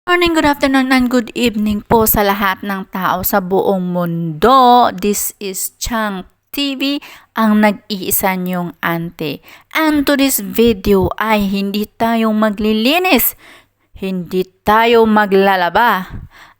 Morning, good afternoon, and good evening po sa lahat ng tao sa buong mundo. This is Chang TV, ang nag-iisa niyong auntie. And to this video ay hindi tayo maglilinis, hindi tayo maglalaba,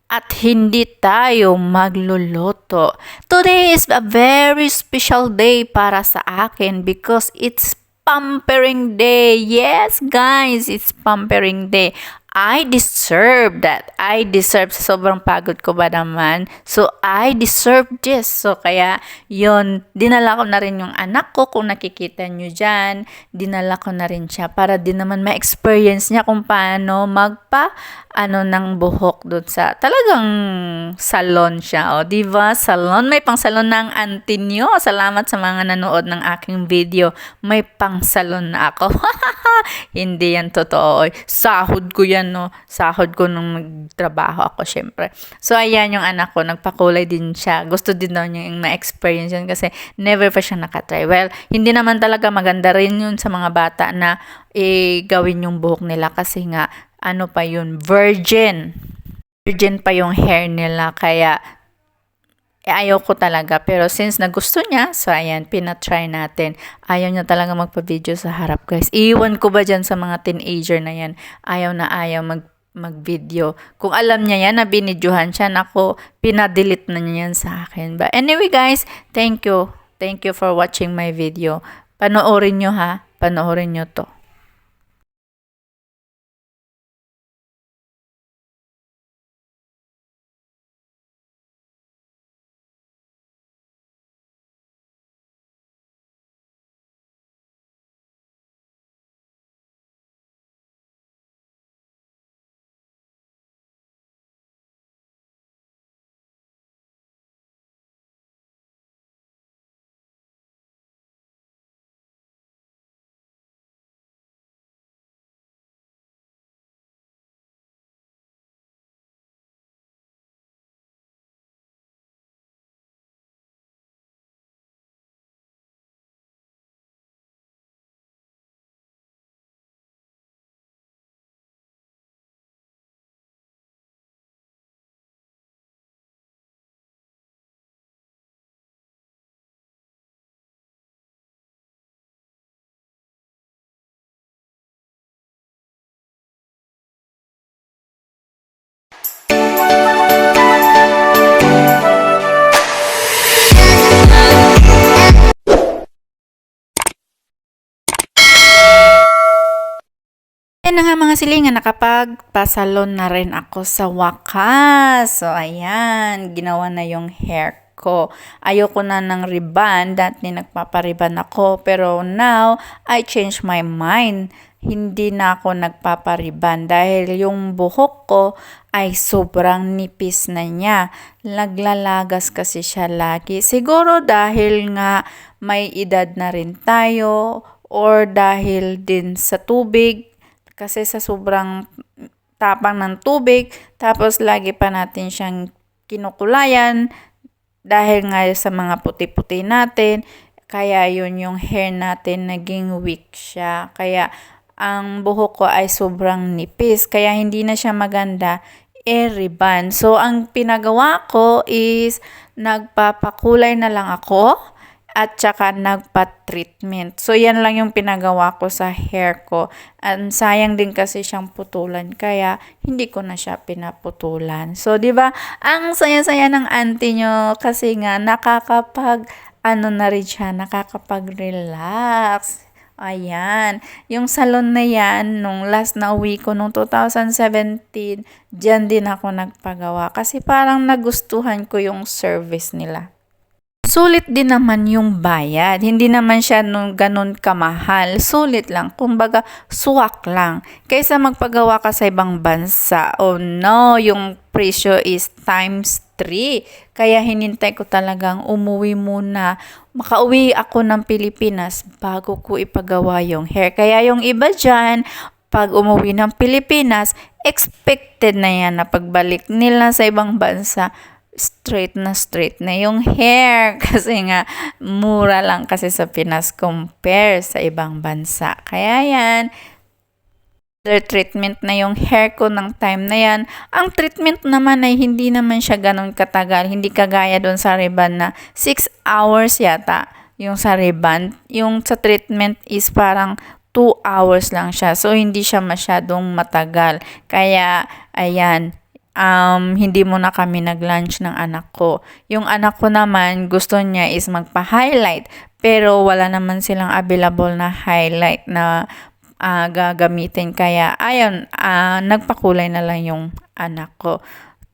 at hindi tayo magluluto. Today is a very special day para sa akin because it's pampering day. Yes, guys, it's pampering day. I deserve that. I deserve. Sobrang pagod ko ba naman? So, I deserve this. So, kaya, yon dinala ko na rin yung anak ko. Kung nakikita nyo dyan, dinala ko na rin siya para din naman ma-experience niya kung paano ng buhok doon sa talagang salon siya. O, diba? Salon. May pang salon ng auntie nyo. Salamat sa mga nanood ng aking video. May pang salon na ako. Hindi yan totoo. Sahod ko yan, no? Sahod ko nung magtrabaho ako, syempre. So, ayan yung anak ko. Nagpakulay din siya. Gusto din daw niya yung ma-experience yun kasi never pa siya nakatry. Well, hindi naman talaga maganda rin yun sa mga bata na gawin yung buhok nila kasi nga, ano pa yun, virgin. Virgin pa yung hair nila. Kaya, ayaw ko talaga. Pero since nagusto niya, so ayan, pinatry natin. Ayaw niya talaga magpa-video sa harap, guys. Iwan ko ba dyan sa mga teenager na yan? Ayaw na ayaw mag-video. Kung alam niya yan na binidyohan siya, nako, pinadelete na niya yan sa akin. But anyway, guys, thank you. Thank you for watching my video. Panoorin nyo, ha? Panoorin nyo to. Ayan na nga mga silingan, nakapagpasalon na rin ako sa wakas. So, ayan, ginawa na yung hair ko. Ayoko na ng ribbon, dati nagpapariban ako. Pero now, I change my mind. Hindi na ako nagpapariban dahil yung buhok ko ay sobrang nipis na niya. Naglalagas kasi siya lagi. Siguro dahil nga may edad na rin tayo or dahil din sa tubig. Kasi sa sobrang tapang ng tubig, tapos lagi pa natin siyang kinukulayan dahil nga sa mga puti-puti natin, kaya yun yung hair natin naging weak siya. Kaya ang buhok ko ay sobrang nipis, kaya hindi na siya maganda i-rebond. So ang pinagawa ko is nagpapakulay na lang ako at saka nagpa-treatment. So, yan lang yung pinagawa ko sa hair ko. And sayang din kasi siyang putulan, kaya hindi ko na siya pinaputulan. So, di ba ang saya-saya ng auntie nyo kasi nga na rin siya, nakakapag-relax. Ayan, yung salon na yan, nung last na uwi ko, nung 2017, dyan din ako nagpagawa. Kasi parang nagustuhan ko yung service nila. Sulit din naman yung bayad. Hindi naman siya ganun kamahal. Sulit lang. Kumbaga, suwak lang. Kaysa magpagawa ka sa ibang bansa. Oh no, yung presyo is times 3. Kaya hinintay ko talagang umuwi muna. Makauwi ako ng Pilipinas bago ko ipagawa yung hair. Kaya yung iba dyan, pag umuwi ng Pilipinas, expected na yan na pagbalik nila sa ibang bansa, straight na yung hair kasi nga mura lang kasi sa Pinas compare sa ibang bansa. Kaya yan, treatment na yung hair ko ng time na yan. Ang treatment naman ay hindi naman siya ganun katagal. Hindi kagaya doon sa Reban na 6 hours yata yung sa Reban. Yung sa treatment is parang 2 hours lang siya. So, hindi siya masyadong matagal. Kaya, ayan, hindi muna kami nag-lunch ng anak ko. Yung anak ko naman, gusto niya is magpa-highlight. Pero wala naman silang available na highlight na gagamitin. Kaya, ayun, nagpakulay na lang yung anak ko.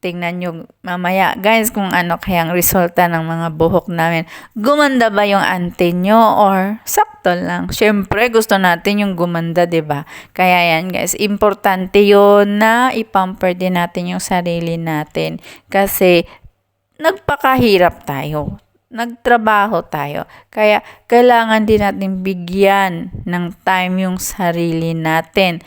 Tingnan nyo mamaya, guys, kung ano kayang resulta ng mga buhok namin. Gumanda ba yung ante nyo or sakto lang? Syempre, gusto natin yung gumanda, 'di ba? Kaya yan, guys, importante yun na ipamper din natin yung sarili natin. Kasi, nagpakahirap tayo. Nagtrabaho tayo. Kaya, kailangan din natin bigyan ng time yung sarili natin.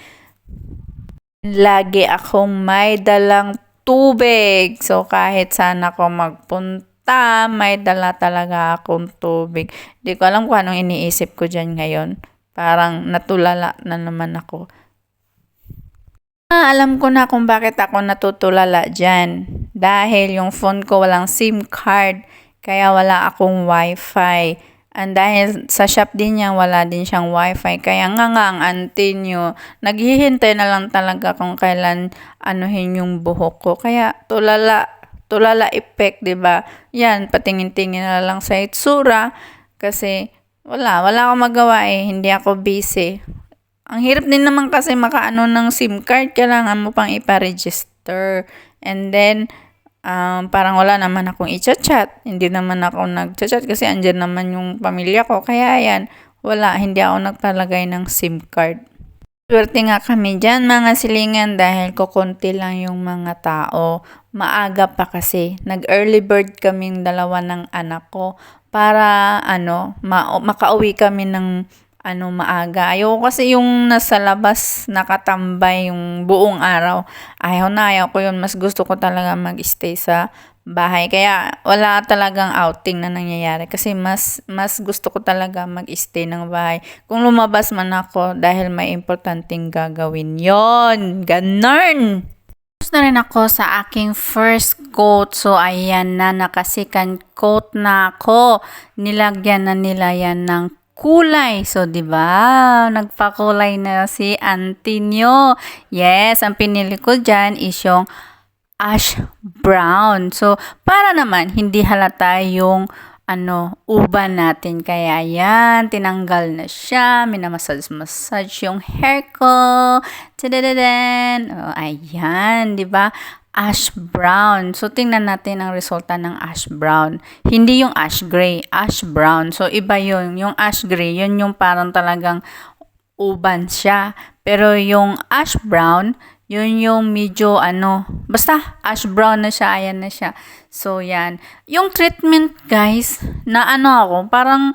Lagi akong may dalang tubig. So, kahit saan ako magpunta, may dala talaga akong tubig. Hindi ko alam kung anong iniisip ko dyan ngayon. Parang natulala na naman ako. Alam ko na kung bakit ako natutulala dyan. Dahil yung phone ko walang SIM card. Kaya wala akong wifi. And dahil sa shop din niya, wala din siyang wifi. Kaya nga ang auntie nyo, naghihintay na lang talaga kung kailan anuhin yung buhok ko. Kaya tulala effect, 'di ba? Yan, patingin-tingin na lang sa itsura. Kasi wala akong magawa hindi ako busy. Ang hirap din naman kasi makaano ng SIM card, kailangan mo pang ipa-register. And then, parang wala naman akong i-chat. Hindi naman ako nag-chat kasi andyan naman yung pamilya ko. Kaya yan, hindi ako nagpalagay ng SIM card. Swerte nga kami dyan mga silingan dahil kukunti lang yung mga tao. Maaga pa kasi. Nag-early bird kaming dalawa ng anak ko para makauwi kami ng maaga. Ayoko kasi yung nasa labas nakatambay yung buong araw. Ayaw ko yun. Mas gusto ko talaga mag-stay sa bahay. Kaya wala talagang outing na nangyayari. Kasi mas gusto ko talaga mag-stay ng bahay. Kung lumabas man ako dahil may importanteng gagawin yon. Ganon! Tapos na rin ako sa aking first coat. So, ayan na. Naka-second coat na ako. Nilagyan na nila yan ng kulay. So, 'di ba? Nagpakulay na si auntie nyo. Yes, ang pinili ko diyan is yung ash brown. So, para naman hindi halata yung uban natin. Kaya yan, tinanggal na siya. Minamassage yung hair ko. Tadadadan. Oh, ayan, 'di ba? Ash brown. So, tingnan natin ang resulta ng ash brown. Hindi yung ash gray, ash brown. So, iba yun. Yung ash gray, yun yung parang talagang uban siya. Pero yung ash brown, yun yung medyo basta ash brown na siya, ayan na siya. So, yan. Yung treatment, guys, na ako, parang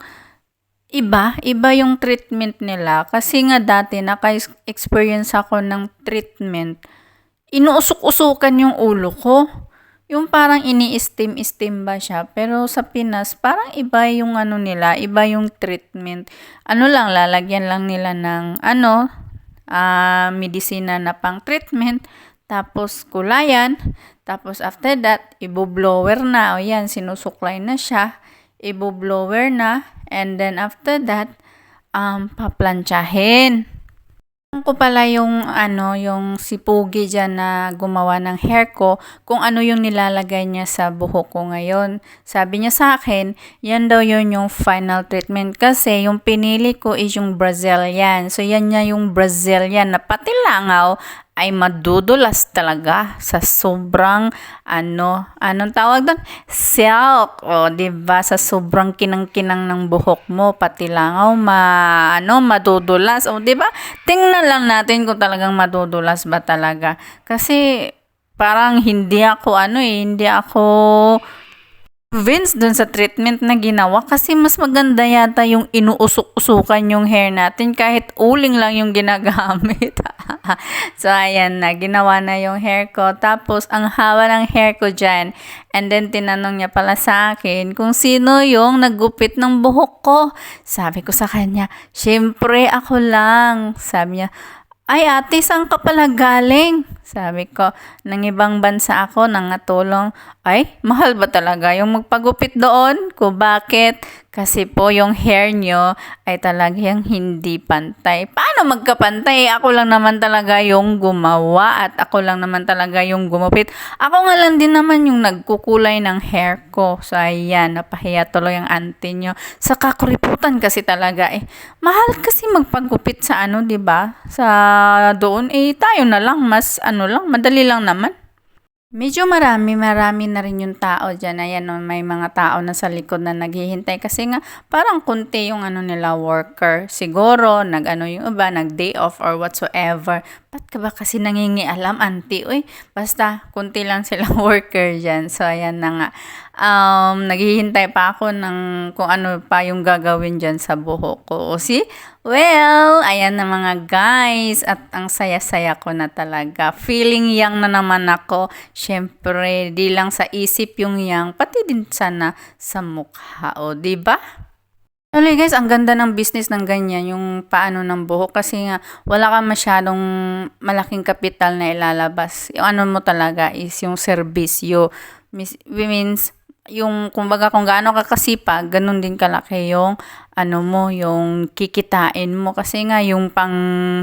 iba yung treatment nila. Kasi nga dati, naka-experience ako ng treatment, inuusok-usukan yung ulo ko. Yung parang ini-steam ba siya. Pero sa Pinas, parang iba yung nila, iba yung treatment. Lalagyan lang nila ng medisina na pang treatment. Tapos kulayan. Tapos after that, ibo-blower na. O yan, sinusuklay na siya. Ibo-blower na. And then after that, paplantsahin. Ko pala yung yung si Pugi dyan na gumawa ng hair ko, kung ano yung nilalagay niya sa buhok ko ngayon. Sabi niya sa akin, yan daw yun yung final treatment kasi yung pinili ko is yung Brazilian. So yan niya yung Brazilian na pati langaw ay madudulas talaga sa sobrang anong tawag doon? Silk. O, diba? Sa sobrang kinang-kinang ng buhok mo, pati langaw madudulas. O, diba? Tingnan lang natin kung talagang madudulas ba talaga. Kasi parang hindi ako Vince dun sa treatment na ginawa kasi mas maganda yata yung inuusok-usukan yung hair natin kahit uling lang yung ginagamit. So, ayan na. Ginawa na yung hair ko. Tapos, ang haba ng hair ko dyan. And then, tinanong niya pala sa akin kung sino yung naggupit ng buhok ko. Sabi ko sa kanya, syempre ako lang. Sabi niya, Ay ate, saan ka pala galing? Sabi ko, nang ibang bansa ako, nangatulong. Ay, mahal ba talaga yung magpagupit doon? Ko bakit? Kasi po yung hair nyo ay talagang hindi pantay. Paano magkapantay? Ako lang naman talaga yung gumawa at ako lang naman talaga yung gumupit. Ako nga lang din naman yung nagkukulay ng hair ko. So ayan, napahiya tuloy ang auntie nyo. Sa kakuriputan kasi talaga eh. Mahal kasi magpagupit sa ano, 'di ba? Sa doon eh tayo na lang mas ano lang, madali lang naman. Medyo marami na rin yung tao diyan. Ayan, oh, may mga tao na sa likod na naghihintay kasi nga parang konti yung ano nila worker. Siguro nag-ano yung iba, nag-day off or whatsoever. Ba't ka ba kasi nangingialam, auntie? Uy, basta konti lang silang worker diyan. So ayan na nga. Naghihintay pa ako ng kung ano pa yung gagawin diyan sa buhok ko. O see? Well, ayan na mga guys. At ang saya-saya ko na talaga. Feeling young na naman ako. Siyempre, di lang sa isip yung young, pati din sana sa mukha. O, di ba? Actually guys, ang ganda ng business ng ganyan, yung paano ng buhok. Kasi nga, wala ka masyadong malaking kapital na ilalabas. Yung ano mo talaga is yung serbisyo. Means, yung kumbaga kung gaano ka kasipag, ganun din kalaki yung ano mo, yung kikitain mo. Kasi nga yung pang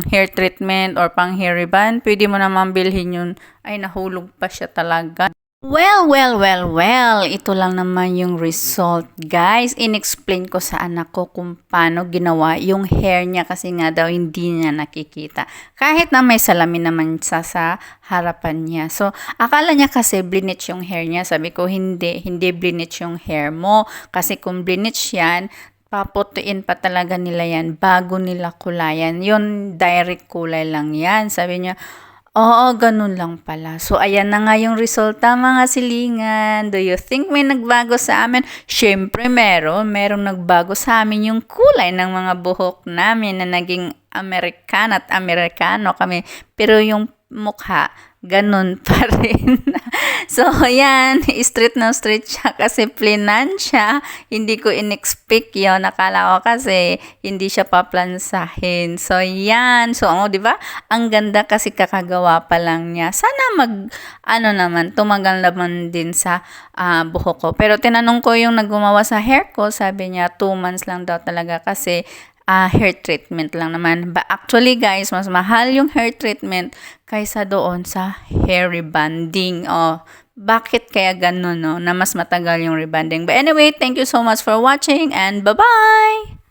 hair treatment or pang hair reband, pwede mo naman bilhin yun. Ay, nahulog pa siya talaga. Well, ito lang naman yung result, guys. In-explain ko sa anak ko kung paano ginawa yung hair niya kasi nga daw hindi niya nakikita. Kahit na may salamin naman sa harapan niya. So, akala niya kasi bleach yung hair niya. Sabi ko, hindi bleach yung hair mo. Kasi kung bleach yan, paputuin pa talaga nila yan bago nila kulayan. Yun, direct kulay lang yan. Sabi niya, oo, ganun lang pala. So, ayan na nga yung resulta, mga silingan. Do you think may nagbago sa amin? Siyempre, meron. Merong nagbago sa amin yung kulay ng mga buhok namin na naging American at Amerikano kami. Pero yung mukha, ganun pa rin. So, ayan, straight na straight siya kasi plinan siya. Hindi ko in-expect yun. Nakala ko kasi hindi siya paplansahin. So, yan. So, di ba? Ang ganda kasi kakagawa pa lang niya. Sana tumagal naman din sa buhok ko. Pero tinanong ko yung naggumawa sa hair ko, sabi niya 2 months lang daw talaga kasi hair treatment lang naman. But actually guys, mas mahal yung hair treatment kaysa doon sa hair rebanding. Bakit kaya ganun, no? Na mas matagal yung rebanding. But anyway, thank you so much for watching and bye-bye!